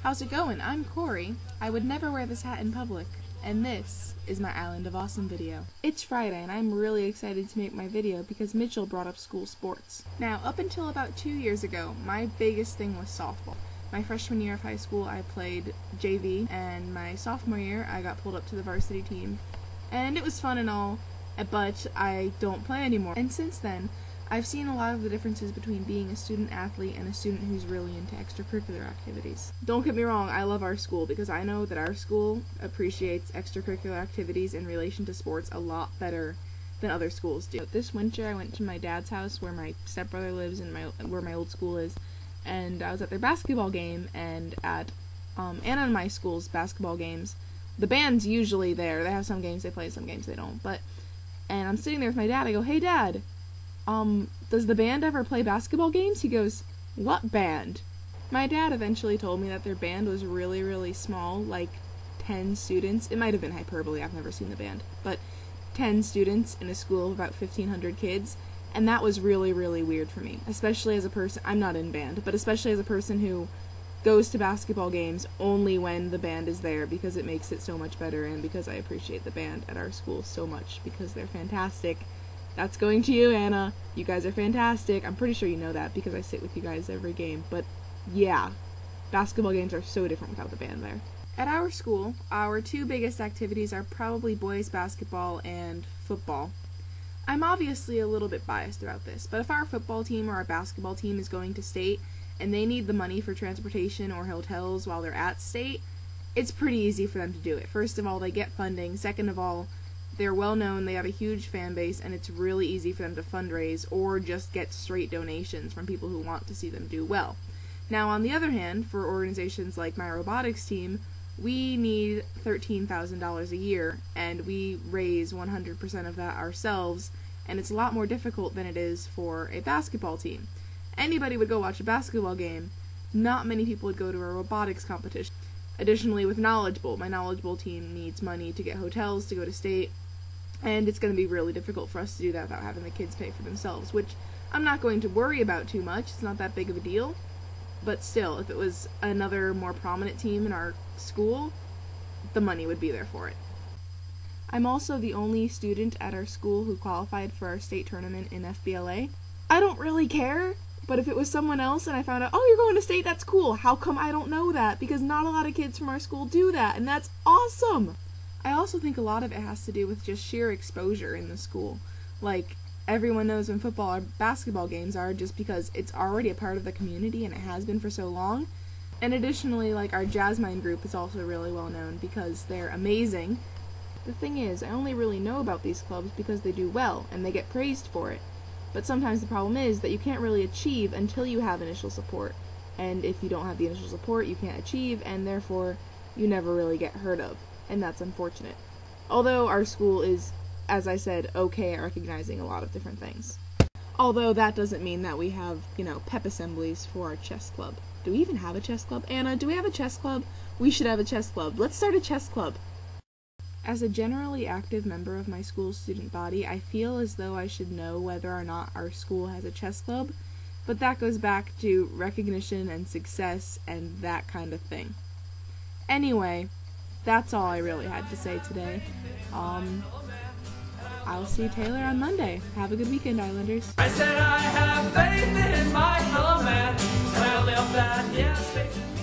How's it going? I'm Corey. I would never wear this hat in public, and this is my Island of Awesome video. It's Friday, and I'm really excited to make my video because Mitchell brought up school sports. Now, up until about 2 years ago, my biggest thing was softball. My freshman year of high school, I played JV, and my sophomore year, I got pulled up to the varsity team, and it was fun and all, but I don't play anymore. And since then, I've seen a lot of the differences between being a student athlete and a student who's really into extracurricular activities. Don't get me wrong, I love our school because I know that our school appreciates extracurricular activities in relation to sports a lot better than other schools do. This winter I went to my dad's house where my stepbrother lives and where my old school is, and I was at their basketball game, and at Anna and my school's basketball games, the band's usually there. They have some games they play, some games they don't, and I'm sitting there with my dad. I go, "Hey Dad, does the band ever play basketball games?" He goes, "What band?" My dad eventually told me that their band was really, really small, like 10 students. It might have been hyperbole, I've never seen the band, but 10 students in a school of about 1,500 kids, and that was really, really weird for me, especially as a person, I'm not in band, but especially as a person who goes to basketball games only when the band is there because it makes it so much better, and because I appreciate the band at our school so much because they're fantastic. That's going to you, Anna. You guys are fantastic. I'm pretty sure you know that because I sit with you guys every game. But yeah, basketball games are so different without the band there. At our school, our two biggest activities are probably boys basketball and football. I'm obviously a little bit biased about this, but if our football team or our basketball team is going to state and they need the money for transportation or hotels while they're at state, it's pretty easy for them to do it. First of all, they get funding. Second of all, they're well known, they have a huge fan base, and it's really easy for them to fundraise or just get straight donations from people who want to see them do well. Now, on the other hand, for organizations like my robotics team, we need $13,000 a year, and we raise 100% of that ourselves, and it's a lot more difficult than it is for a basketball team. Anybody would go watch a basketball game, not many people would go to a robotics competition. Additionally, with Knowledge Bowl, my Knowledge Bowl team needs money to get hotels, to go to state, and it's going to be really difficult for us to do that without having the kids pay for themselves, which I'm not going to worry about too much. It's not that big of a deal. But still, if it was another more prominent team in our school, the money would be there for it. I'm also the only student at our school who qualified for our state tournament in FBLA. I don't really care, but if it was someone else and I found out, "Oh, you're going to state, that's cool," how come I don't know that? Because not a lot of kids from our school do that, and that's awesome! I also think a lot of it has to do with just sheer exposure in the school. Like, everyone knows when football or basketball games are just because it's already a part of the community and it has been for so long. And additionally, like, our Jasmine group is also really well known because they're amazing. The thing is, I only really know about these clubs because they do well and they get praised for it. But sometimes the problem is that you can't really achieve until you have initial support. And if you don't have the initial support, you can't achieve, and therefore you never really get heard of. And that's unfortunate. Although our school is, as I said, okay at recognizing a lot of different things. Although that doesn't mean that we have, pep assemblies for our chess club. Do we even have a chess club? Anna, do we have a chess club? We should have a chess club. Let's start a chess club. As a generally active member of my school's student body, I feel as though I should know whether or not our school has a chess club, but that goes back to recognition and success and that kind of thing. Anyway, that's all I really had to say today. I'll see Taylor on Monday. Have a good weekend, Islanders. I said I have faith in my fellow man, and I live that, yes, faith.